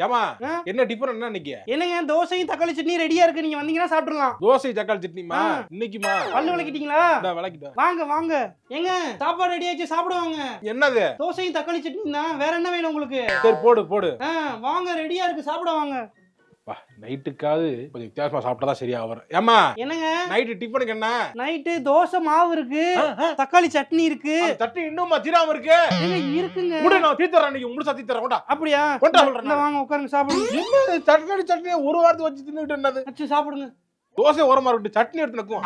ஏமா என்ன டிஃபன் என்ன இன்னைக்கு? என்னங்க தோசையும் தக்காளி சட்னி ரெடியா இருக்கு, நீங்க வந்தீங்கன்னா சாப்பிடலாம். தோசை தக்காளி சட்னிமா இன்னைக்குமா? பல்லு விளக்கிட்டீங்களா? விளக்கிட்டேன். வாங்க வாங்க. ஏங்க சாப்பாடு ரெடி ஆச்சு, சாப்பிடுவாங்க. என்னது? தோசையும் தக்காளி சட்னி தான், வேற என்ன வேணும் உங்களுக்கு? சரி போடு போடு. வாங்க ரெடியா இருக்கு, சாப்பிடுவாங்க. நைட்டுக்காவது கொஞ்சம் வித்தியாசமா சாப்பிட்டா சரியா வரும். ஏமா என்னங்க நைட்டு டிஃபனுக்கு என்ன? நைட்டு தோசை மாவு இருக்கு, தக்காளி சட்னி இருக்கு. சட்னி இன்னும் தீராம இருக்கு. இருக்குங்க. கூட நான் தீத்தறேன், நீங்க முழுசா தீத்தறேன். கொண்டா. அப்படியா? கொண்டா சொல்றேன். வாங்க உட்காருங்க, சாப்பிடுங்க. என்ன தக்காளி சட்னி ஒரு வாரத்துக்கு வச்சு தின்னுட்டு என்னது? அச்சு சாப்பிடுங்க. தோசை ஓரமா இருக்கு, சட்னி எடுத்து நக்கும்.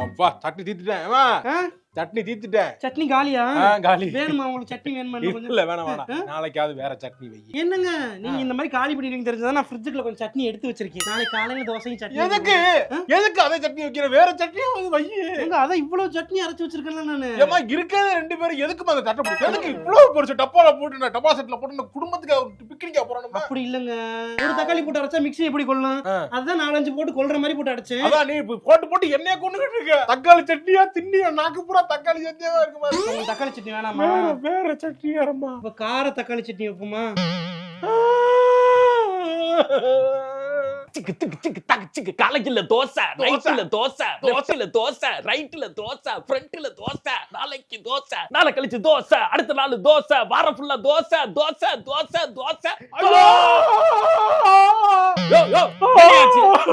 அப்பா சட்னி தீத்துட்டேன். சட்னி தீத்துட்டேன். சட்னி காலியா? காலி. வேணுமா உங்களுக்கு சட்னி? வேணுமா? இல்ல வேணாம் வேணாம், நாளைக்காவது வேற சட்னி வை. என்னங்க நீங்க இந்த மாதிரி காலி பண்ணிடுவீங்க தெரிஞ்சதா நான் ஃப்ரிட்ஜ்ல கொஞ்சம் சட்னி எடுத்து வச்சிருக்கேன். நாளைக்கு காலையில தோசையும் சட்னி. எதுக்கு எதுக்கு அதே சட்னி வைக்கிற? வேற சட்னியா வை. எங்க அத இவ்வளவு சட்னி அரைச்சு வச்சிருக்கேன் நானு. ஏமா இருக்கவே ரெண்டு பேரும் எதுக்கு அந்த தட்டை பிடிக்கும்? எதுக்கு இவ்வளவு பெருசு டப்பால போட்டு நான் டப்பா செட்ல போட்டு குடும்பத்துக்கு பிக்னிக்கா போறோம்? அப்படி இல்லங்க, ஒரு தக்காளி போட்டு அரைச்சா மிக்ஸி எப்படி கொள்ளலாம்? அதான் 4-5 போட்டு கொல்ற மாதிரி போட்டு அரைச்சேன். அதான் நீ போட்டு போட்டு என்னைய கொண்டுகிட்டு இருக்க. தக்காளி சட்னியா தின்னியா? நாக்கு பூரா தக்காளி சட்னியா இருக்கு மாதிரி. உங்களுக்கு தக்காளி சட்னி வேணாமா? வேற சட்னி யாரம்மா? அப்ப கார தக்காளி சட்னி வைப்போமா? சிக்கு திக்கு திக்கு தக்கு சிக்கு காலையில தோசை, நைட்ல தோசை, தோசையில தோசை, ரைட்ல தோசை, ஃப்ரண்ட்ல தோசை, நாளைக்கு தோசை, நாளை கழிச்சு தோசை, அடுத்த நாள் தோசை, வாரம் ஃபுல்லா தோசை தோசை தோசை தோசை.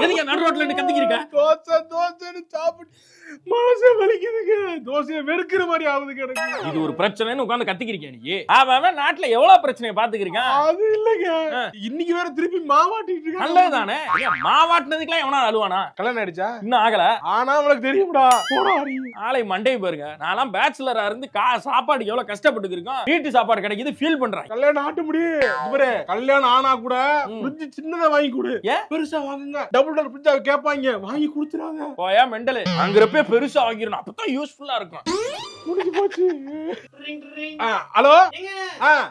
எதுங்க நடு ரோட்ல நின்னு கத்திக்கிறீங்க? தோசை தோசைன்னு சாப்பிட்டு மனசே வலிக்குதுங்க. தோசையை வெறுக்கிற மாதிரி ஆகுது எனக்கு. இது ஒரு பிரச்சனைன்னு உட்கார்ந்து கத்திக்கிறீங்க நீ. அவன் நாட்டுல எவ்வளவு பிரச்சனையை பாத்துக்கிறீங்க. அது இல்லங்க, இன்னைக்கு வேற திருப்பி மாவாட்டிட்டு இருக்காங்க. நல்லதுதானே, மாவாட்டினதுக்கெல்லாம் எவனா அழுவானா? கல்யாணம் ஆயிடுச்சா? இன்னும் ஆகல. ஆனா அவளுக்கு தெரியும்டா. ஆளை மண்டை பாருங்க. நான்லாம் பேச்சுலரா இருந்து சாப்பாடுக்கு எவ்வளவு கஷ்டப்பட்டு இருக்கோம். வீட்டு சாப்பாடு கிடைக்குது ஃபீல் பண்றேன். கல்யாணம் ஆட்ட முடியும். கல்யாணம் ஆனா கூட ஃப்ரிட்ஜ் சின்னதா வாங்கி கொடு. பெருசா வாங்குங்க. டபுள் டோர் ஃப்ரிட்ஜ் கேட்பாங்க, வாங்கி கொடுத்துறாங்க. போயா மெண்டல், அங்கறப்ப பெருசா ஆகிரணும், அப்பதான் யூஸ்ஃபுல்லா இருக்கும். முடிஞ்சு போச்சு. ஹலோ,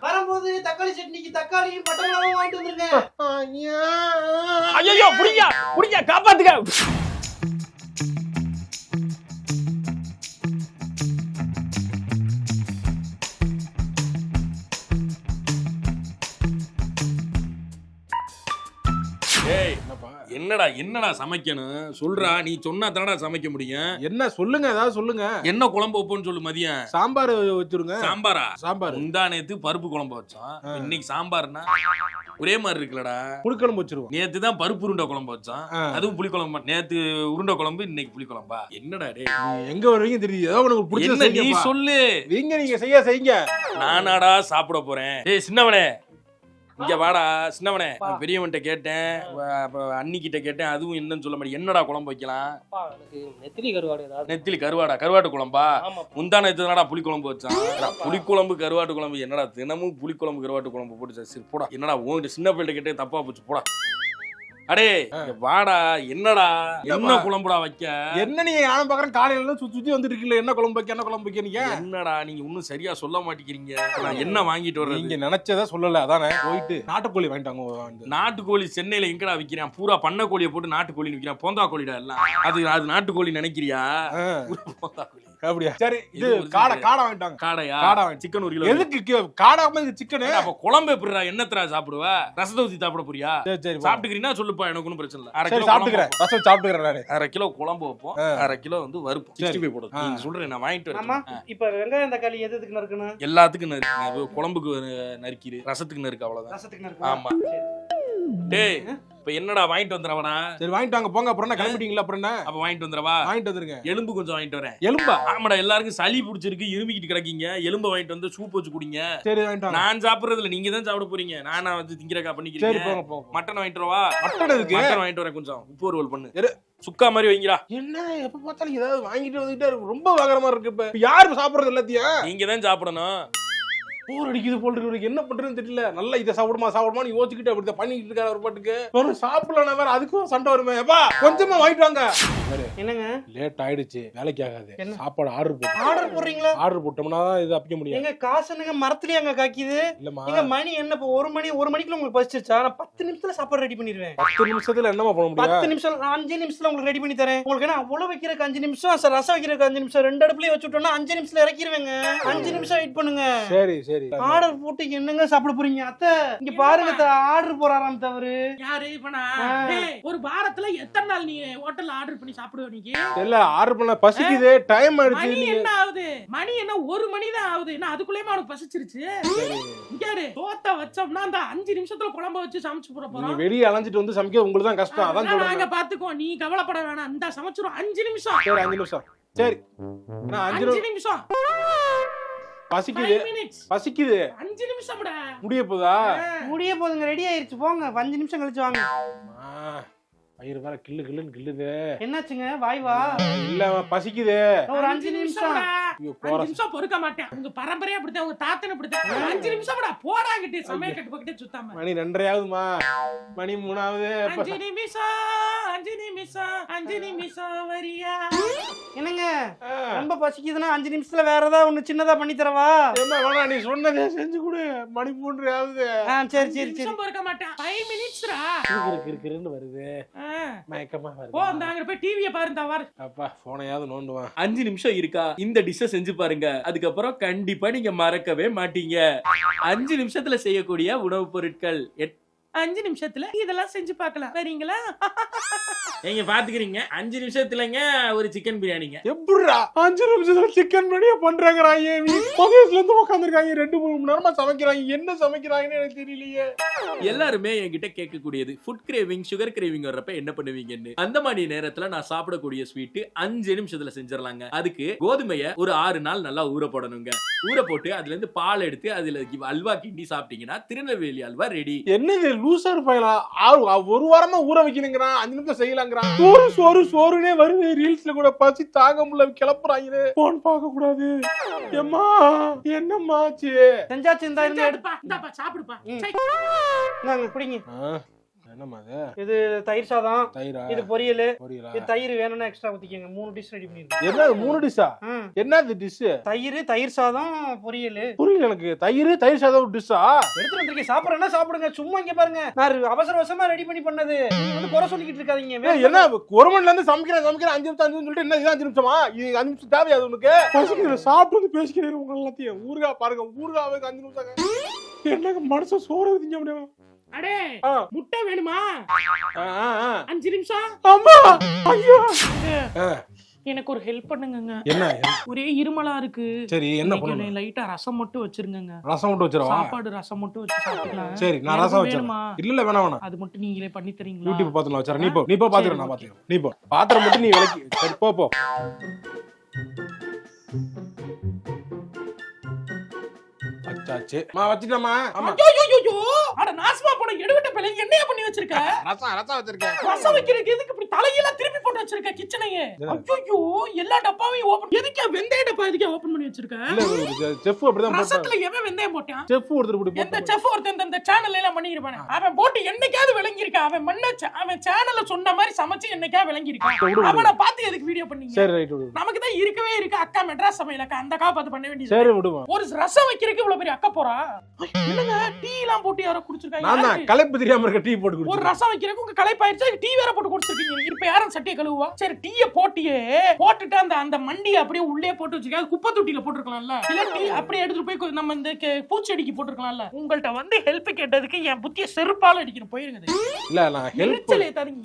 வரும்போது தக்காளி சட்னிக்கு தக்காளியும் பட்டை மிளகாயும் வாங்கிட்டு வந்துருங்க. ஐயோ புடிங்க புடிங்க, காப்பாத்துங்க. என்னடா என்னடா சமைக்கணும் சொல்றா, நீ சொன்னா தானடா சமைக்க முடியும். என்ன சொல்லுங்க, ஏதாவது சொல்லுங்க. என்ன குழம்பு வைப்போன்னு சொல்லு. மதியம் சாம்பார் வச்சிருங்க. சாம்பாரா? சாம்பார் முந்தா நேத்து பருப்பு குழம்பு வச்சோம், இன்னைக்கு சாம்பார்னா ஒரே மாதிரி இருக்குல்லடா. புளிக்குழம்பு வச்சிருவோம். நேத்து தான் பருப்பு உருண்டை குழம்பு வச்சோம், அதுவும் புளி குழம்பு. நேத்து உருண்டை குழம்பு, இன்னைக்கு புளி குழம்பா? என்னடா டே, எங்க வருவீங்க தெரியுது. ஏதோ உங்களுக்கு பிடிச்சது நீ சொல்லு. நீங்க செய்யுங்க. நானாடா சாப்பிட போறேன். ஏய் சின்னவனே இங்க வாடா. சின்னவனே பெரியவன்ட்ட கேட்டேன், அன்னிக்கிட்ட கேட்டேன், அதுவும் என்னன்னு சொல்ல மாட்டேன். என்னடா குழம்பு வைக்கலாம்? நெத்திலி கருவாடு. நெத்திலி கருவாடா? கருவாட்டு குழம்பா? முந்தா நேத்து தானடா புளி குழம்பு வச்சான். புளிக்குழம்பு கருவாட்டு குழம்பு என்னடா தினமும் புளிக்குழம்பு கருவாட்டு குழம்பு போட்டு போடா. என்னடா உங்ககிட்ட சின்ன பிள்ளை கேட்டே தப்பா போச்சு போடா. அடே வாடா, என்னடா என்ன குழம்புடா வைக்க? என்ன நீங்க யாரும் பாக்குறேன், காலையில சுத்தி வந்துட்டு இருக்கீங்க. என்ன குழம்பு வைக்க, என்ன குழம்பு வைக்க? நீங்க என்னடா நீங்க ஒன்னும் சரியா சொல்ல மாட்டேங்கிறீங்க. நான் என்ன வாங்கிட்டு வர்றது? நீங்க நினைச்சதா சொல்லல. அதானே போயிட்டு நாட்டுக்கோழி வாங்கிட்டாங்க. நாட்டுக்கோழி சென்னையில எங்கடா விக்கிறான்? பூரா பண்ண கோழியை போட்டு நாட்டுக்கோழி விக்கிறான். போந்தா கோழிடா எல்லாம். அது நாட்டுக்கோழி நினைக்கிறியா? போந்தா கோழி. அப்படியா? சரி, இது காடை வாங்கிட்டாங்க. காடையா? காடை சிக்கன் 1 கிலோ. எதுக்கு காடை? சிக்கன். அப்ப குழம்பு எப்படிடா? என்னத்தரா சாப்பிடுவ? ரசத்தை ஊத்தி சாப்பிட போறியா? சரி சாப்பிட்டுக்கிறீங்கன்னா சொல்லுப்பா, எனக்கு ஒன்றும் பிரச்சனை இல்லை. அரை கிலோ சாப்பிட்டுக்கிறேன், ரசம் சாப்பிட்டுக்கிறேன். 1/2 கிலோ குழம்பு வைப்போம், 1/2 கிலோ வந்து வறுப்போம். 65 போடுது. நீங்க சொல்றேன், நான் வாங்கிட்டு வரேன். இப்ப வெங்காயம் தக்காளி எதுக்கு நறுக்கணும்? எல்லாத்துக்கும் நறுக்கு. குழம்புக்கு நறுக்கிடு, ரசத்துக்கு நறுக்கு, அவ்வளவுதான். ரசத்துக்கு நறுக்கு. ஆமா. டேய் இப்ப என்னடா வாங்கிட்டு வந்துறவனா? சரி வாங்கிட்டு வாங்க, போங்க. அப்புறம் என்ன கிளம்பிட்டீங்களா? அப்புறம் என்ன? அப்ப வாங்கிட்டு வந்துறவா? வாங்கிட்டு வந்துருங்க. எலும்பு கொஞ்சம் வாங்கிட்டு வரேன். எலும்பா? ஆமாடா, எல்லாருக்கும் சளி பிடிச்சிருக்கு, இருமிக்கிட்டு கிடக்கீங்க. எலும்பு வாங்கிட்டு வந்து சூப் வச்சு குடிங்க. சரி வாங்கிட்டு. நான் சாப்பிடுறதுல நீங்க தான் சாப்பிட போறீங்க. நானா வந்து திங்கறக்கா பண்ணிக்கிறேன். சரி போங்க போங்க. மட்டன் வாங்கிட்டு வரவா? மட்டன் இருக்கு. மட்டன் வாங்கிட்டு வரேன். கொஞ்சம் உப்பு ரோல் பண்ணு. சுக்கா மாதிரி வைங்கடா. என்ன எப்ப பார்த்தாலும் ஏதாவது வாங்கிட்டு வந்துட்டே ரொம்ப வாங்குற மாதிரி இருக்கு. இப்ப யாரு சாப்பிடுறது எல்லாத்தையும்? நீங்க தான் சாப்பிடணும். போர் அடிக்குது போல் இருக்கு. என்ன பண்றதுன்னு தெரியல. நல்லா இதை சாப்பிடுமான்னு யோசிச்சுக்கிட்டு அப்படி பண்ணிட்டு இருக்காரு ஒரு பாட்டுக்கு. வெறும் சாப்பிடலாம் வேற, அதுக்கும் சண்டை வருமே. எப்பா கொஞ்சமா வாங்கிட்டு வாங்க. என்னங்க லேட் ஆயிடுச்சு, வேலைக்கு ஆகாது. சாப்பாடு ஆர்டர் போடுறீங்களா? ஆர்டர் போட்டோம்னா இது அப்பிக்க முடியும். எங்க காசு என்னங்க மரத்துலயே அங்க காக்கிது? இல்லம்மா, எங்க மணி என்ன இப்போ 1 மணிக்குள்ள உங்களுக்கு பசிச்சிருச்சா? நான் 10 நிமிஷத்துல சாப்பாடு ரெடி பண்ணிடுவேன். 10 நிமிஷத்துல என்னமா பண்ண முடியும்? 10 நிமிஷம் 5 நிமிஷத்துல உங்களுக்கு ரெடி பண்ணி தரேன். உங்களுக்கு என்ன அவ்வளவு வைக்கிறதுக்கு 5 நிமிஷம், ரசம் வைக்கிறதுக்கு 5 நிமிஷம், 2 அடுப்புலயே வச்சுட்டோம்னா 5 நிமிஷத்துல இறக்கிடுவேங்க. 5 நிமிஷம் வெயிட் பண்ணுங்க. சரி சரி. ஆர்டர் போட்டு என்னங்க சாப்பிட போறீங்க அத்தை? இங்க பாருங்க ஆர்டர் போறாராம் தவறு. யாரு இப்பனா? ஒரு வாரத்துல எத்தனை நாள் நீ ஹோட்டல்ல ஆர்டர் பண்ணி சாப்பிடுவ நீங்க? இல்ல ஆர்டர் பண்ண பசிக்குது, டைம் ஆயிடுச்சு. மணி என்ன ஆகுது? மணி என்ன 1 மணி தான் ஆகுது. என்ன அதுக்குள்ளேயுமா உனக்கு பசிச்சிருச்சு? இங்க தோத்த வச்சோம்னா அந்த 5 நிமிஷத்துல குழம்பு வச்சு சமைச்சு போற போறோம். நீங்க வெளிய அலைஞ்சிட்டு வந்து சமைக்க உங்களுக்கு தான் கஷ்டம். அதான் சொல்றேன். நாங்க பாத்துக்கோ, நீ கவலைப்பட வேணாம். இந்த சமைச்சிரும் 5 நிமிஷம். சரி 5 நிமிஷம். சரி நான் 5 நிமிஷம். பசிக்குது 5 நிமிஷம்டா. முடிய போதா? முடிய போதுங்க, ரெடி ஆயிருச்சு போங்க. 5 நிமிஷம் கழிச்சு வாங்க. வயிறு வேற கில்லுன்னு கில்லுது. என்னாச்சுங்க வாய் வா? இல்ல பசிக்குது. ஒரு 5 நிமிஷம். 5 நிமிஷம் பொறுக்க மாட்டேன். உங்க பரம்பரையா அப்படிதான், உங்க தாத்தனை அப்படிதான். 5 நிமிஷம்டா போடா கிட்ட சமையல் கட்டு பக்கத்தே சுத்தாம. மணி 2:30 ஆகுதுமா. மணி 3 ஆகுது. 5 நிமிஷம் வரியா? என்னங்க ரொம்ப பசிக்குதுன்னா 5 நிமிஷத்துல வேற ஏதாவது ஒண்ணு சின்னதா பண்ணி தரவா? ஏமா வேணா, நீ சொன்னதே செஞ்சு கொடு. மணி 3 ஆகுது. சரி சரி சரி. பொறுக்க மாட்டேன். 5 மினிட்ஸ்டா. இருக்குன்னு வருது. மயக்கமா வருது. ஓ அங்க போய் டிவியை பாருங்க வாரு. அப்பா போனையாவது நோண்டுவான். 5 நிமிஷம் இருக்கா? இந்த டிஷ்ஷை செஞ்சு பாருங்க. அதுக்கப்புறம் கண்டிப்பா நீங்க மறக்கவே மாட்டீங்க. 5 நிமிஷத்துல செய்யக்கூடிய உணவுப் பொருட்கள். 5 நிமிஷத்துல இதெல்லாம் செஞ்சு பார்க்கலாம். வரீங்களா? நீங்க பாத்துக்கிறீங்க. 5 நிமிஷத்துலங்க ஒரு சிக்கன் பிரியாணிங்க. எப்படிடா 5 நிமிஷத்துல சிக்கன் பிரியாணி பண்றாங்கறாங்க? பகேஸ்ல இருந்து உட்கார்ந்திருக்காங்க, 2-3 மணி நேரமா சமைக்கிறாங்க. என்ன சமைக்கிறாங்கன்னு எனக்கு தெரியலையே. எல்லாருமே என்கிட்ட கேட்கக்கூடியது ஃபுட் கிரேவிங், சுகர் கிரேவிங் வர்றப்ப என்ன பண்ணுவீங்கன்னு. அந்த மாதிரி நேரத்துல நான் சாப்பிடக்கூடிய ஸ்வீட் 5 நிமிஷத்துல செஞ்சிடலாங்க. அதுக்கு கோதுமையை ஒரு 6 நாள் நல்லா ஊற போடணுங்க. ஊற போட்டு அதுல இருந்து பால் எடுத்து அதுல அல்வா கிண்டி சாப்பிட்டீங்கன்னா திருநெல்வேலி அல்வா ரெடி. என்னது லூசர் பையலா? ஒரு வாரமா ஊற வைக்கணுங்கிறான், 5 நிமிஷம் செய்யலாங்கிறான். சோறுனே வருது. ரீல்ஸ்ல கூட பசி தாங்க முடியல, கிளப்புறாங்க. போன் பார்க்க கூடாது. எம்மா என்னம்மாச்சு? செஞ்சாச்சு. இந்தாப்பா சாப்பிடுப்பா. நாங்க பிடிங்க. என்னம்மா இது தயிர் சாதம், தயிரா? இது பொரியல். இது தயிர் வேணும்னா எக்ஸ்ட்ரா ஊத்திக்கங்க. 3 டிஷ் ரெடி பண்ணிருக்கேன். என்ன 3 டிஷ்ஷா? என்னது டிஷ்? தயிர் சாதம் பொரியல். புரியல எனக்கு. தயிர் சாதம் டிஷ்ஷா? எடுத்து வந்திருக்கேன். சாப்பிடுறேன்னா சாப்பிடுங்க. சும்மா இங்க பாருங்க, நான் அவசரமா ரெடி பண்ணது. நீங்க வந்து குறை சொல்லிக்கிட்டு இருக்காதீங்க. என்ன 1 மணில இருந்து சமைக்கிறேன் 5 நிமிஷம் சொல்லிட்டு என்ன இது 5 நிமிஷமா? இது 5 நிமிஷம் தேவையாது உனக்கு? பசிக்கிறேன், சாப்பிட்டு பேசிக்கிறேன். உங்க எல்லாத்தையும் ஊறுகா பாருங்க. ஊறுகாவே 5 நிமிஷம். என்னங்க மனசு சோறு திங்க முடியும்? அடே முட்டை வேணுமா? 5 நிமிஷம். அம்மா ஐயோ, எனக்கு ஒரு ஹெல்ப் பண்ணுங்க. என்ன? ஒரே இருமலா இருக்கு. சரி என்ன பண்ணணும்? லைட்டா ரசம் மட்டும் வச்சிருங்க. ரசம் மட்டும் வச்சிரவா? சாப்பாடு ரசம் மட்டும் வச்சு சாப்பிடலாம். சரி நான் ரசம் வச்சிரேன். இல்ல வேணாம். அது மட்டும் நீங்களே பண்ணி தரீங்களா? யூடியூப் பார்த்து நான் வச்சறேன். நீ போ பாத்துறேன். நான் பாத்துறேன். நீ போ. பாத்திரம் மட்டும் நீ விளக்கி. சரி போ. அச்சாச்சு. வச்சிட்டமா? ஆமா. ஐயோ அட நாசமா போன எடுவிட்ட பிள்ளை என்னைய பண்ணி வச்சிருக்க? ரசம் வச்சிருக்கேன். ரசம் வைக்கிறதுக்கு எதுக்கு இப்படி தலையெல்லாம் திருப்பி போட்டு வச்சிருக்க கிச்சனையே? ஐயோ எல்லா டப்பாவையும் ஓபன். எதுக்கு வெந்தய டப்பா எதுக்கு ஓபன் பண்ணி வச்சிருக்க? இல்ல செஃப் அப்படிதான் போட்டான். ரசத்துல எவன் வெந்தயம் போட்டான்? செஃப் ஒருத்தர் இப்படி போட்டான். எந்த செஃப் ஒருத்தன் இந்த சேனல்ல எல்லாம் பண்ணி இருப்பானே, அவன் போட்டு என்னைக்காவது விளங்கி இருக்கா? அவன் சேனல்ல சொன்ன மாதிரி சமைச்சு என்னைக்காவது விளங்கி இருக்கா? அவனை பார்த்து எதுக்கு வீடியோ பண்ணீங்க? சரி ரைட் விடு. நமக்கு தான் இருக்கவே இருக்கு அக்கா மெட்ராஸ் சமையல் அக்கா, அந்த அக்கா பார்த்து பண்ண வேண்டியது. சரி விடுமா. ஒரு ரசம் வைக்கிறதுக்கு இவ்வளவு பெரிய அக்கா போறா? என்னங்க டீ எல்லாம் போட்டு யாரோ குடிச்சிருக்காங்க? நான் களைப்பு தெரியாம இருக்க டீ போட்டு குடிச்சு. ஒரு ரசம் வைக்கிறதுக்கு உங்க களைப்பாயிருச்சா? டீ வேற போட்டு குடிச்சிருக்கீங்க. இப்ப யாரும் சட்டியை கழுவுவா? சரி டீயை போட்டுட்டு அந்த மண்டியை அப்படியே உள்ளே போட்டு வச்சிருக்காங்க. குப்பை தொட்டியில போட்டுருக்கலாம்ல. இல்ல டீ அப்படியே எடுத்துட்டு போய் நம்ம இந்த பூச்செடிக்கு போட்டுருக்கலாம்ல. உங்கள்ட்ட வந்து ஹெல்ப் கேட்டதுக்கு என் புத்திய செருப்பால அடிக்கிற போயிருங்க. இல்ல நான் ஹெல்ப்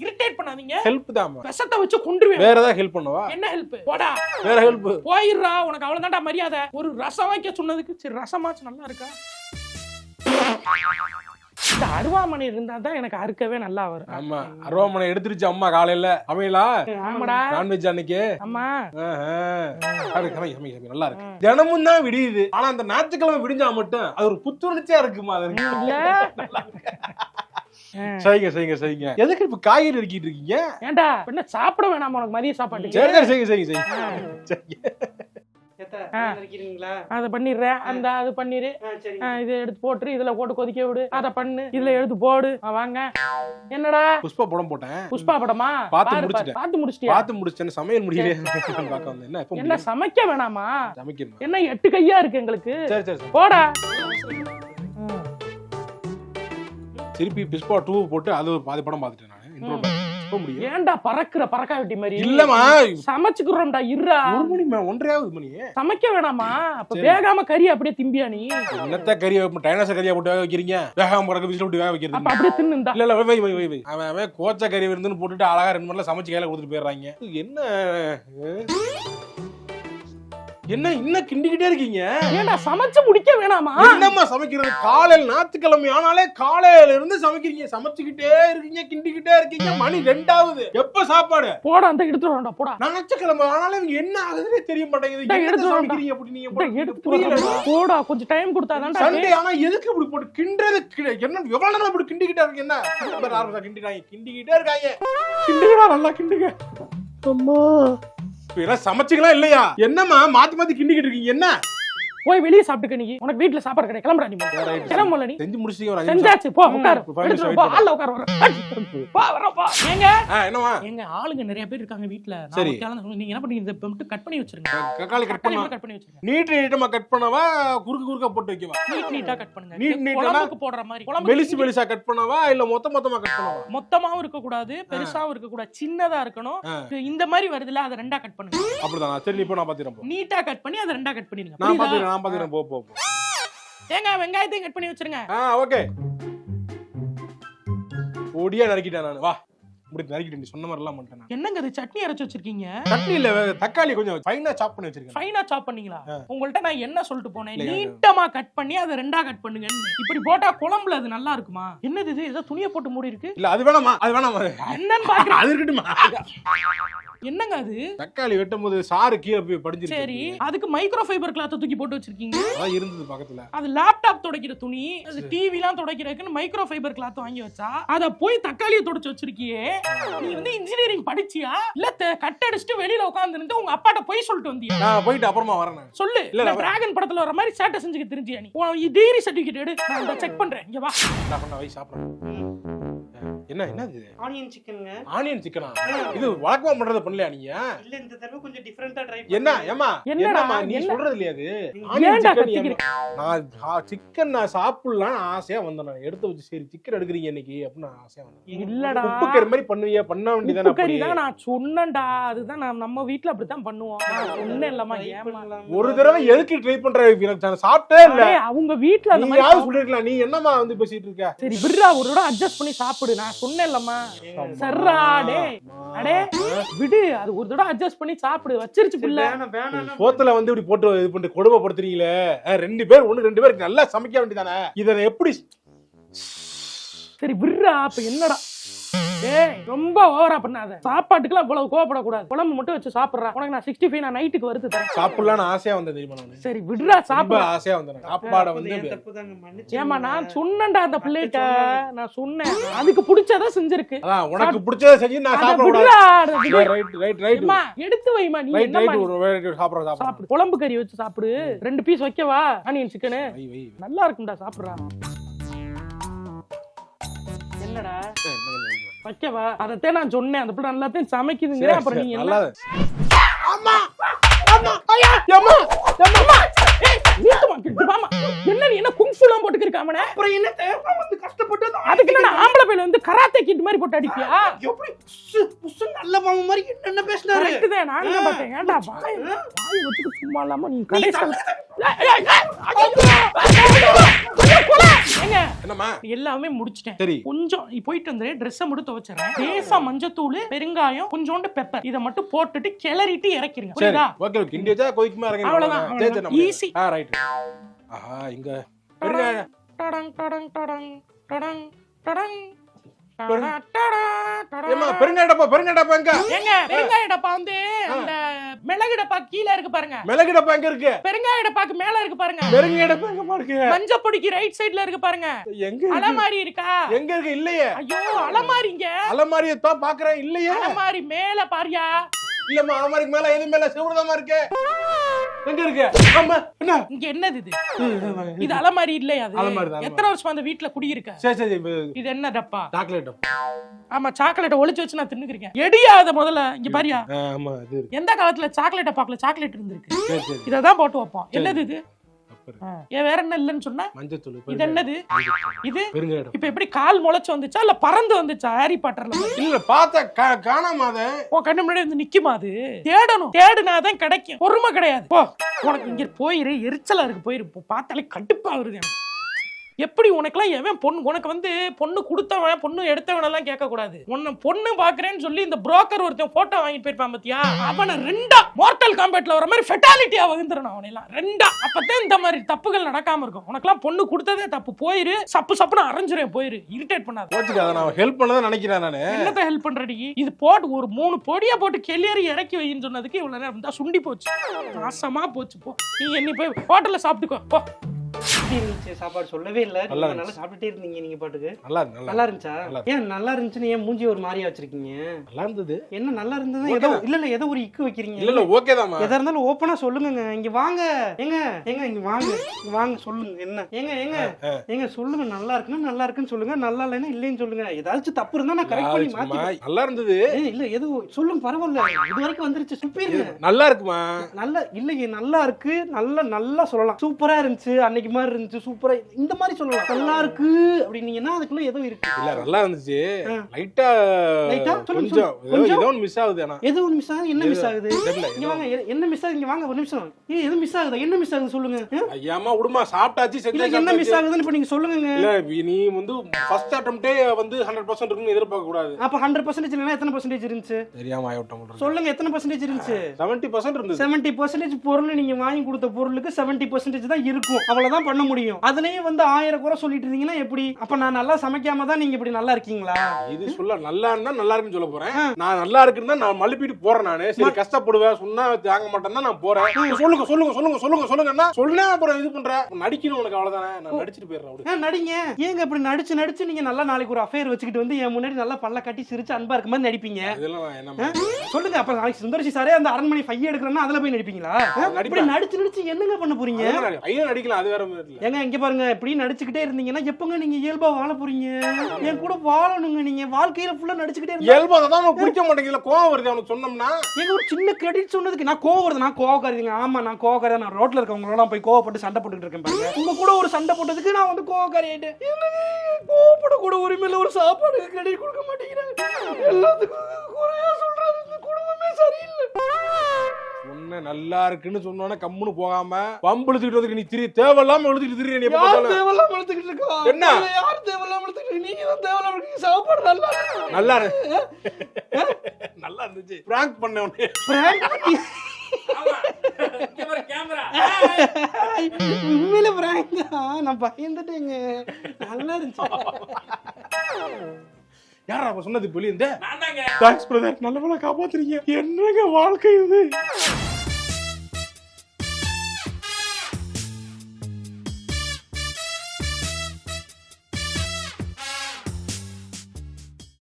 இரிட்டேட் பண்ணாதீங்க. ஹெல்ப் தான். விஷத்தை வச்சு கொன்றுவேன். வேற ஏதாவது ஹெல்ப் பண்ணவா? என்ன ஹெல்ப்? போடா வேற ஹெல்ப். போயிடுறா. உனக்கு அவ்வளவுதான்டா மரியாதை. ஒரு ரசம் வைக்க சொன்னதுக்கு சரி ரசமாச்சு நல்லா இருக்கா? இந்த அருவாமனை இருந்தா தான் எனக்கு அறுக்கவே நல்லா வரும். ஆமா அருவாமனை எடுத்துருச்சு அம்மா காலையில. அமையலா? ஆமாடா. நான்வெஜ் அன்னைக்கு. ஆமா நல்லா இருக்கு. தினமும் தான் விடியுது. ஆனா அந்த ஞாயிற்றுக்கிழமை விடிஞ்சா மட்டும் அது ஒரு புத்துணர்ச்சியா இருக்குமா? செய்யுங்க. எதுக்கு இப்ப காய்கறி எடுக்கிட்டு இருக்கீங்க? ஏண்டா என்ன சாப்பிட வேணாமா உனக்கு மதிய சாப்பாடு? செய்யுங்க. அத பண்ணிடுறேன். அந்த அது பண்ணிரு. இதை எடுத்து போட்டு இதுல போட்டு கொதிக்க விடு. அத பண்ணு. இதுல எடுத்து போடு. வாங்க. என்னடா புஷ்பா படம் போட்டேன். புஷ்பா படமா? பார்த்து முடிச்சிட்டேன். சமையல் முடியல. என்ன சமைக்க வேணாமா? சமைக்கணும். என்ன 8 கையா இருக்கு எங்களுக்கு? சரி போடா. திருப்பி புஷ்பா 2 போட்டு அது பாதி படம் பார்த்துட்டேன் நான். போக முடியும். ஏன்டா பறக்கா வெட்டி மாதிரி இல்லம்மா சமைச்சுக்கிறோம்டா இருடா. 1 மணி 1:30 மணி சமைக்க வேணாமா? அப்ப வேகாம கறி அப்படியே திம்பியா நீ? என்னத்த கறி டைனோசர் கறியா போட்டு வேக வைக்கிறீங்க? வேகாம பறக்க விசில் விட்டு வேக வைக்கிறது அப்ப அப்படியே தின்னுடா. இல்ல வை அவன் கோச்ச கறி விருந்துன்னு போட்டுட்டு அழகா 2 மணில சமைச்சு கையில கொடுத்துட்டு போயிடுறாங்க. என்ன இன்னும் கிண்டிக்கிட்டே இருக்கீங்க? ஏன்டா சமைச்சு முடிக்க வேணாமா? என்னம்மா சமைக்கிறது? காலையில ஞாயிற்றுக்கிழமை ஆனாலே காலையில இருந்து சமைக்கிறீங்க, சமைச்சுக்கிட்டே இருக்கீங்க, கிண்டிக்கிட்டே இருக்கீங்க. மணி 2 எப்ப சாப்பாடு? போடா அந்த எடுத்து வரடா போடா. ஞாயிற்றுக்கிழமை ஆனாலே இவங்க என்ன ஆகுதுன்னே தெரிய மாட்டேங்குது. என்ன சமைக்கிறீங்க அப்படி நீங்க? எடுத்து போடா, கொஞ்சம் டைம் கொடுத்தாதான்டா. சண்டே ஆனா எதுக்கு இப்படி போட்டு கிண்டறது? என்ன எவ்வளவு நேரம் இப்படி கிண்டிக்கிட்டே இருக்கு? என்ன கிண்டிக்கிட்டே இருக்காங்க. கிண்டுங்கடா, நல்லா கிண்டுங்க. அம்மா சமைச்சிங்களா இல்லையா? என்னம்மா மாத்தி மாத்தி கிண்டிக்கிட்டு இருக்கீங்க? என்ன போய் வெளியே சாப்பிட்டுக்க. நீ உனக்கு வீட்ல சாப்பாடு கிடையாது. கிளம்புறா நீ. கிளம்பல நீ. செஞ்சு முடிச்சிட்டீங்க. செஞ்சாச்சு போ உட்காரு. எடுத்து போ. ஆள உட்காரு. வா. ஏங்க என்னவா? எங்க ஆளுங்க நிறைய பேர் இருக்காங்க வீட்ல. சரி. நீங்க என்ன பண்ணீங்க? இந்த மட்டும் கட் பண்ணி வச்சிருங்க. தக்காளி கட் பண்ணி வச்சிருங்க. நீட்டமா கட் பண்ணவா? குறுக்க போட்டு வைக்கவா? நீட்டா கட் பண்ணுங்க. நீட்டா குழம்புக்கு போடுற மாதிரி. மெலிசா கட் பண்ணவா இல்ல மொத்தமா கட் பண்ணவா? மொத்தமாவும் இருக்க கூடாது, பெருசாவும் இருக்க கூடாது, சின்னதா இருக்கணும். இந்த மாதிரி வருதுல, அத ரெண்டா கட் பண்ணுங்க. அப்படிதான். சரி இப்போ நான் பாத்துறேன். நீட்டா கட் பண்ணி அத ரெண்டா கட் பண்ணிடுங்க. நான் பாத்துறேன். போ. ஏங்க வெங்காயத்தையும் கட் பண்ணி வச்சிருங்க. ஓகே. ஓடியா நறுக்கிட்டேன் நான். வா முடிச்சு நறுக்கிட்டு நீ சொன்ன மாதிரி எல்லாம் பண்ணிட்டேன். என்னங்க இது சட்னி அரைச்சு வச்சிருக்கீங்க? சட்னி இல்ல, தக்காளி கொஞ்சம் ஃபைனா சாப் பண்ணி வச்சிருக்கேன். ஃபைனா சாப் பண்ணீங்களா? உங்கள்ட்ட நான் என்ன சொல்லிட்டு போனேன்? நீட்டமா கட் பண்ணி அதை ரெண்டா கட் பண்ணுங்க. இப்படி போட்டா குழம்புல அது நல்லா இருக்குமா? என்னது இது? ஏதோ துணியை போட்டு மூடி இருக்கு. இல்ல அது வேணாமா? என்னன்னு பாக்குறேன். அது இருக்கட்டுமா? என்னங்க அது? தக்காளி வெட்டும்போது சாறு கீழே போய் படிஞ்சிருக்கு. சரி, அதுக்கு மைக்ரோ ஃபைபர் கிளாத் தூக்கி போட்டு வச்சிருக்கீங்க. அதான் இருந்தது பக்கத்துல. அது லேப்டாப் துடைக்கிற துணி, அது டிவி எல்லாம் துடைக்கிறதுக்கு மைக்ரோ ஃபைபர் கிளாத் வாங்கி வச்சா அத போய் தக்காளியை துடைச்சு வச்சிருக்கியே. நீ வந்து இன்ஜினியரிங் படிச்சியா இல்ல கட் அடிச்சிட்டு வெளியில உட்கார்ந்து இருந்து உங்க அப்பாட்ட போய் சொல்லிட்டு வந்தியா? நான் போயிட்டு அப்புறமா வரேன். சொல்லு. இல்ல டிராகன் படத்துல வர மாதிரி சேட்டை செஞ்சுக்க தெரிஞ்சியா நீ? டிகிரி சர்டிபிகேட் எடு, நான் இத செக் பண்றேன். இங்க வா. நான் பண்ண வை சாப்பிடுறேன். என்ன இது? ஆனியன் சிக்கன்ங்க. ஆனியன் சிக்கனா? இது வழக்கமா பண்றது பண்ணலையா நீங்க? இல்ல இந்த தடவை கொஞ்சம் டிஃபரண்டா ட்ரை என்ன ஏமா? என்னமா நீ சொல்றது இல்லையா அது? Onion chicken. நான் சிக்கன் நான் சாப்பிடலாம் ஆசையா வந்தேன். நான் எடுத்து வச்சு சரி சிக்கன் எடுக்குறீங்க இன்னைக்கு அப்படின்னு ஆசையா வந்தேன். இல்லடா உப்பு கறி மாதிரி பண்ணுவீங்க, பண்ண வேண்டியதானே? உப்பு கறி தான் நான் சொன்னேன்டா. அதுதான் நம்ம வீட்ல அப்படி தான் பண்ணுவோம். நான் சொன்னேன் இல்லமா. ஏமா ஒரு தடவை எதுக்கு ட்ரை பண்ற? நான் சாப்பிட்டே இல்ல. அவங்க வீட்ல அந்த நீ மாதிரி யாரு சொல்லிருக்கலாம். நீ என்னமா வந்து பேசிட்டு இருக்க? சரி விடுடா, ஒரு தடவை அட்ஜஸ்ட் பண்ணி சாப்பிடு. நான் சொன்னேன் இல்லமா. சர்ரா டே அடே விடு. அது ஒரு தடவை அட்ஜஸ்ட் பண்ணி சாப்பிடு. வச்சிருச்சு புள்ள. சோத்துல வந்து இப்படி போட்டு இது பண்ணி கொடுமைப்படுத்துறீங்களே. 2 பேர் 2 பேருக்கு நல்லா சமைக்க வேண்டியதானே? இத எப்படி? சரி விடுறா. அப்ப என்னடா ஏய் ரொம்ப ஓவரா பண்ணாத. சாப்பாட்டுக்குலாம் இவ்வளவு கோவப்படக்கூடாது. குழம்பு மட்டும் வச்சு சாப்பிடுறா. உனக்கு நான் 65 நான் நைட்டுக்கு வருது தரேன். சாப்பிடலாம்னு ஆசையா வந்தேன் தெரியுமா நான்? சரி விடுறா. சாப்பிட ஆசையா வந்தேன். சாப்பாட வந்து ஏமா நான் சொன்னேன்டா அந்த பிள்ளைகிட்ட. நான் சொன்னேன் அதுக்கு பிடிச்சத செஞ்சிருக்கு. அதான் உனக்கு பிடிச்சத செஞ்சு நான் சாப்பிடக்கூடாது. ரைட். எடுத்து வைமா. நீ ரைட் சாப்பிடு. குழம்பு கறி வச்சு சாப்பிடு. 2 பீஸ் வைக்கவா ஆனியன் சிக்கன்? நல்லா இருக்கும்டா, சாப்பிடுறா. என்னடா வைக்கவா? அதத்தே நான் சொன்னேன். அந்த பிள்ளை நல்லாத்தையும் சமைக்குதுங்க. அப்புறம் நீ என்ன? என்ன நீ என்ன குங்ஃபுலாம் போட்டுக்கிருக்க அவனை? அப்புறம் என்ன தேவை வந்து கஷ்டப்பட்டு அதுக்கு என்ன ஆம்பளை பையில வந்து கராத்தே கிட் மாதிரி போட்டு அடிப்பியா? எப்படி புசு நல்ல மாமா மாதிரி என்ன பேசினாரு? கரெக்ட் தான். நான் என்ன பார்த்தேன். ஏன்டா வாய் வச்சுட்டு சும்மா இல்லாம நீ கடைசில என்னம்மா எல்லாமே முடிச்சிட்டேன். சரி கொஞ்சம் நீ போயிட்டு வந்து ட்ரெஸ் மட்டும் துவைச்சறேன். லேசா மஞ்சத்தூள், பெருங்காயம், கொஞ்சோண்டு பெப்பர் இத மட்டும் போட்டுட்டு கிளறிட்டு இறக்கிருங்க. புரியுதா? Okay okay. கிண்டி வச்சா கொதிக்குமா இறங்க. அவ்வளவுதான். சரி ஈஸி. ரைட். ஆஹா இங்க பெருங்காயம். டடங் டடங் டடங் டடங் டடங். ஏமா பெருங்காய டப்பா எங்க? ஏங்க பெருங்காய டப்பா வந்து அந்த மிளகு டப்பா கீழ இருக்கு பாருங்க. மிளகு டப்பா எங்க இருக்கு? பெருங்காய டப்பாக்கு மேல இருக்கு பாருங்க. பெருங்காய டப்பா எங்க இருக்கு? மஞ்சள் பொடிக்கு ரைட் சைடுல இருக்கு பாருங்க. எங்க இருக்கு? அலமாரி இருக்கா? எங்க இருக்கு? இல்லையே. ஐயோ அலமாரிங்க. அலமாரியை தான் பாக்குறேன். இல்லையே. அலமாரி மேல பாரியா? இல்லம்மா அலமாரிக்கு மேல எது மேல செவுடுதாமா இருக்கு. எங்க இருக்கு? ஆமா என்ன? இங்க என்னது இது? இது அலமாரி இல்லையா? அது அலமாரி தான். எத்தனை வருஷமா அந்த வீட்ல குடி இருக்க? சரி இது என்ன டப்பா? சாக்லேட் டப்பா. ஆமா சாக்லேட் ஒளிச்சு வச்சு நான் தின்னுக்கிறேன். எடியாத முதல்ல இங்க பாரியா? ஆமா இது எந்த காலத்துல சாக்லேட் டப்பாக்குள்ள சாக்லேட் இருந்திருக்கு? சரி இததான் போட்டு வைப்போம். என்னது இது? ஏன் வேற என்ன இல்லன்னு சொன்னா? மஞ்சத்தூள். இது என்னது? இது பெருங்காயம். இப்ப எப்படி கால் முளைச்சு வந்துச்சா இல்ல பறந்து வந்துச்சா ஹாரி பாட்டர்ல? இல்ல பார்த்தா காணாம அத. உன் கண்ணு முன்னாடி வந்து நிக்குமா அது? தேடணும், தேடுனாதான் கிடைக்கும். பொறுமை கிடையாது. போ, உனக்கு இங்க போயிரு, எரிச்சலா இருக்கு, போயிரு. பார்த்தாலே கடுப்பா வருது எனக்கு. எப்படி உனக்குலாம் எவன் பொண்ணு, உனக்கு வந்து பொண்ணு கொடுத்தவன் பொண்ணு எடுத்தவன் எல்லாம் கேட்க கூடாது. உன்னை பொண்ணு பாக்குறேன்னு சொல்லி இந்த புரோக்கர் ஒருத்தன் போட்டோ வாங்கிட்டு போயிருப்பான் பாத்தியா, அவனை ரெண்டா மார்டல் காம்பேட்ல வர மாதிரி ஃபெட்டாலிட்டியா வகுந்துறணும் அவனையெல்லாம் ரெண்டா. அப்பதான் இந்த மாதிரி தப்புகள் நடக்காம இருக்கும். உனக்குலாம் பொண்ணு கொடுத்ததே தப்பு, போயிரு. சப்பு சப்புன்னு அரைஞ்சிரும், போயிரு. இரிட்டேட் பண்ணாத. போச்சுக்காத, நான் ஹெல்ப் பண்ணதான் நினைக்கிறேன் நானு. என்னத்த ஹெல்ப் பண்றடி? இது போட்டு ஒரு 3 பொடியா போட்டு கெளியறி இறக்கி வைன்னு சொன்னதுக்கு இவ்வளவு நேரம் இருந்தா சுண்டி போச்சு, நாசமா போச்சு. போ, நீ என்ன போய் ஹோட்டல்ல சாப்பிட்டுக்கோ போ. சாப்பாடு சொல்லவே இல்ல. நல்லா நல்லா சாப்பிட்டுட்டே இருந்தீங்க நீங்க பாட்டுக்கு. நல்லா இருந்துச்சா? ஏன் நல்லா இருந்துச்சுன்னு ஏன் மூஞ்சி ஒரு மாதிரியா வச்சிருக்கீங்க? நல்லா இருந்தது. என்ன நல்லா இருந்தது? ஏதோ இல்ல ஏதோ ஒரு இக்கு வைக்கிறீங்க. இல்ல ஓகே தான்மா. எதா இருந்தாலும் ஓபனா சொல்லுங்க. இங்க வாங்க. ஏங்க இங்க வாங்க. வாங்க சொல்லுங்க. என்ன ஏங்க சொல்லுங்க. நல்லா இருக்குன்னா நல்லா இருக்குன்னு சொல்லுங்க, நல்லா இல்லைன்னா இல்லைன்னு சொல்லுங்க. ஏதாச்சும் தப்பு இருந்தா நான் கரெக்ட் பண்ணி மாத்தி. நல்லா இருந்தது. இல்ல ஏதோ சொல்லுங்க, பரவாயில்ல. இது வரைக்கும் வந்துருச்சு, சுப்பீருங்க. நல்லா இருக்குமா? நல்லா இல்லையே, நல்லா இருக்கு. நல்லா சொல்லலாம். சூப்பரா இருந்துச்சு, அன்னைக்கு மாதிரி இருந்துச்சு, சூப்பரா இந்த மாதிரி சொல்லலாம். நல்லா இருக்கு அப்படின்னீங்கன்னா அதுக்குள்ள ஏதோ இருக்கு. இல்ல நல்லா இருந்துச்சு. லைட்டா கொஞ்சம் ஏதோ மிஸ் ஆகுது. ஆனா ஏதோ ஒன்னு மிஸ் ஆகுது. என்ன மிஸ் ஆகுது? இங்க வாங்க. என்ன மிஸ் ஆகுது? இங்க வாங்க ஒரு நிமிஷம். எது மிஸ் ஆகுது? என்ன மிஸ் ஆகுது சொல்லுங்க. ஐயாமா விடுமா, சாப்பிட்டாச்சு செஞ்சு. என்ன மிஸ் ஆகுதுன்னு இப்ப நீங்க சொல்லுங்க. இல்ல நீ வந்து ஃபர்ஸ்ட் அட்டெம்ப்டே வந்து 100% இருக்குன்னு எதிர்பார்க்க கூடாது. அப்ப 100% இல்லனா எத்தனை % இருந்துச்சு? தெரியாம ஆயிட்டோம். சொல்லுங்க, எத்தனை % இருந்துச்சு? 70% இருந்துச்சு. 70% பொருள் நீங்க வாங்கி கொடுத்த பொருளுக்கு 70% தான் இருக்கும். அவ்வளவுதான் பண்ண முடியும். அதுலயே வந்து 1000 குறை சொல்லிட்டு இருந்தீங்கன்னா எப்படி? அப்ப நான் நல்லா சமைக்காம தான் நீங்க இப்படி நல்லா இருக்கீங்களா? இது சொல்ல நல்லா இருந்தா நல்லா இருக்குன்னு சொல்ல போறேன். நான் நல்லா இருக்குன்னு நான் மழுப்பிட்டு போறேன். நானு சரி கஷ்டப்படுவேன், சொன்னா தாங்க மாட்டேன்னா நான் போறேன். சொல்லுங்கன்னா சொல்ல அப்புறம் இது பண்ற நடிக்கணும். உனக்கு அவ்வளவுதானே, நான் நடிச்சிட்டு போயிடுறேன். நடிங்க. ஏங்க இப்படி நடிச்சு நீங்க நல்லா நாளைக்கு ஒரு அஃபேர் வச்சுக்கிட்டு வந்து என் முன்னாடி நல்லா பல்ல கட்டி சிரிச்சு அன்பா இருக்க மாதிரி நடிப்பீங்க. இதெல்லாம் என்ன சொல்லுங்க. அப்ப நாளைக்கு சுந்தர்சி சாரே அந்த அரண்மனை 5 எடுக்கறேன்னா அதுல போய் நடிப்பீங்களா? இப்படி நடிச்சு என்னங்க பண்ண போறீங்க? ஐயா நடிக்கலாம், அது வேற. ஏங்க இங்க பாருங்க, இப்படி நடிச்சுக்கிட்டே இருந்தீங்கன்னா எப்பங்க நீங்க இயல்பா வாழ போறீங்க? என் கூட வாழணுங்க. நீங்க வாழ்க்கையில ஃபுல்லா நடிச்சுக்கிட்டே இருந்தா இயல்பா தான் உனக்கு பிடிக்க மாட்டேங்குதுல. கோவம் வருது அவனுக்கு சொன்னோம்னா. ஏங்க ஒரு சின்ன கிரெடிட் சொன்னதுக்கு நான் கோவம் வருது. நான் கோவக்காரங்க. ஆமா நான் கோவக்காரன். நான் ரோட்ல இருக்கவங்களோட போய் கோவப்பட்டு சண்டை போட்டுட்டு இருக்கேன் பாருங்க. உங்க கூட ஒரு சண்டை போட்டதுக்கு நான் வந்து கோவக்காரி ஆயிட்டேன். கோவப்பட கூட உரிமையில ஒரு சாப்பாடு கிரெடிட் கொடுக்க மாட்டேங்கிறாங்க. எல்லாத்துக்கும் குறையா சொல்றாரு. இந்த குடும்பமே சரியில்லை. சொன்ன நல்லா இருக்குன்னு சொன்னோன்னே கம்முன்னு போகாம பம்பு இழுத்துக்கிட்டு வந்து நீ தேவையில்லாம இழுத்துக்கிட்டு திரி. நீ தேவையில்லாம இழுத்துக்கிட்டு இருக்கா? என்ன யார் தேவையில்லாம இழுத்துக்கிட்டு? நீங்க தான் தேவையில்லாம இழுத்துக்கிட்டு. சாப்பாடு நல்லா இருந்துச்சு. பிராங்க் பண்ண உடனே உண்மையில பிராங்க் தான். நான் பயந்துட்டேங்க. நல்லா இருந்துச்சு. யாரா அப்ப சொன்னது வெளியே? தேங்க்ஸ் பிரதர், நல்ல வேளை காப்பாத்துறீங்க. என்னங்க வாழ்க்கை இது.